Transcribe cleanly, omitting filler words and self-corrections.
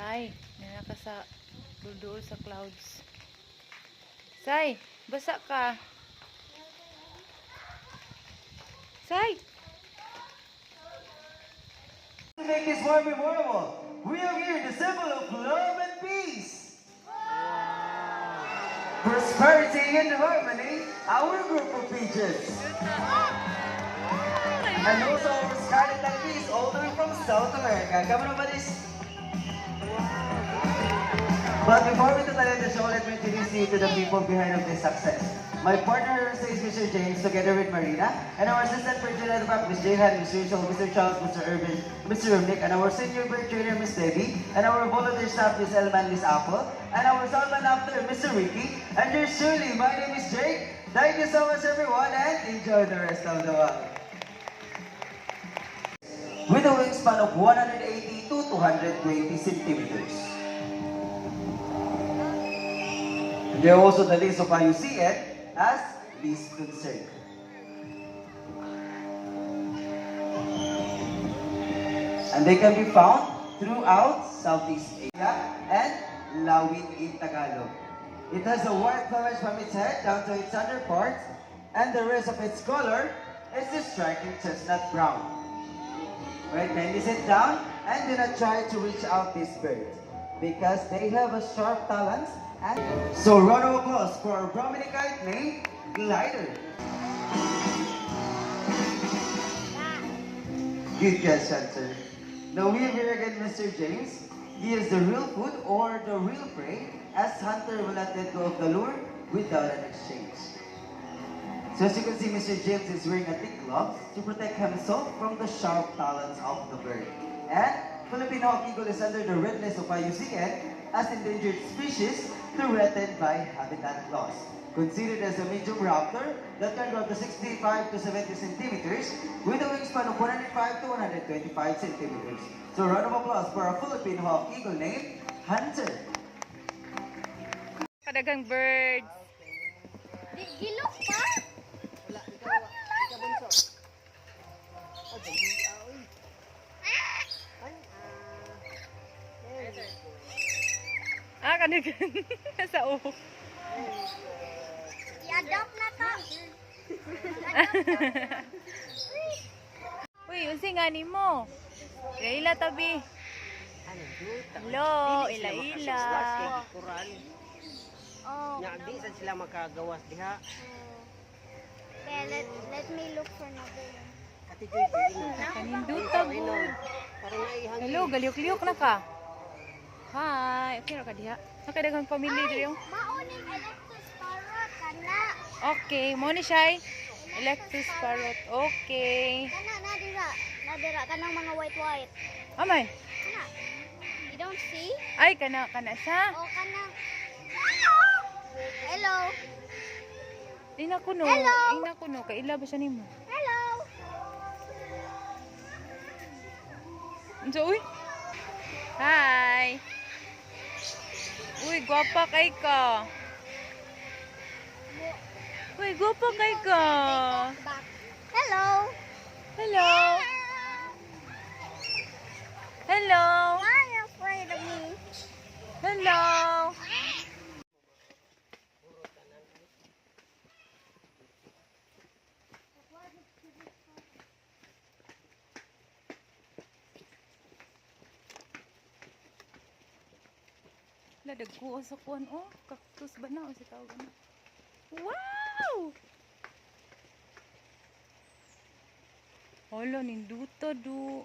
Sai, nanaka sa doon sa clouds. Sai, basa ka. Sai! To make this more memorable, we have here the symbol of love and peace. Prosperity and harmony, our group of peaches. And also our scarlet and peace all the way from South America. Come on, buddies. But before we totally the show, let me introduce you to the people behind of this success. My partner is Mr. James, together with Marina, and our assistant virtual at the back, Ms. Jehan, Mr. Rachel, Mr. Charles, Mr. Irvin, Mr. Nick, and our senior bird trainer, Ms. Debbie, and our volunteer staff, Ms. Elman, Ms. Apple, and our sound man after, Mr. Ricky, and yours truly, my name is Jake. Thank you so much, everyone, and enjoy the rest of the walk. With a wingspan of 180 to 220 centimeters. And there are also the list of IUCN as least concern. And they can be found throughout Southeast Asia and Lawin in Tagalog. It has a white plumage from its head down to its underparts, and the rest of its color is the striking chestnut brown. Right, kindly sit down and do not try to reach out these birds because they have a sharp talons. And so round of applause for our Brahminic kite named Glider. Good question, sir. Now we have here again Mr. James. He is the real food or the real prey, as hunter will not let go of the lure without an exchange. So as you can see, Mr. James is wearing a thick glove to protect himself from the sharp talons of the bird. And Philippine Hawk Eagle is under the red list of IUCN as endangered species threatened by habitat loss. Considered as a medium raptor that can grow up to 65 to 70 centimeters with a wingspan of 105 to 125 centimeters. So round of applause for our Philippine Hawk Eagle named Hunter. Kadagang birds. Gilok pa? Kadagang. Sa uho. I-adopt na to. Uy, unsi nga ni mo. Ila tabi. Hello, ila. Oh. Nya di sa sila makagawas diha. Okay, let me look for another one. Ati Joy, Kanindot ta good. para naihang. Hello, galiok-liok na ka. Hi, okay ra ka diha. Sa kadagang family diri yung. Mauning electus parrot kana. Okay, mo ni siya. Electus parrot. Okay. Kana nadira. Nadira kanang mga white. Amay. Kana. You don't see? Ay kana siya. Oh, kanang. Hello. Ina kuno. Hello. Ina kuno kay ila ba siya nimo? Hello. Unsa uy? Hi. Uy, gwapa kay ka. Uy, gwapa kay ka. Back. Hello. Hello. Hello. Why are you afraid of me? Hello. Ladagko sa kuan oh, cactus ba na o si tawag na. Wow! Hala, ninduta do.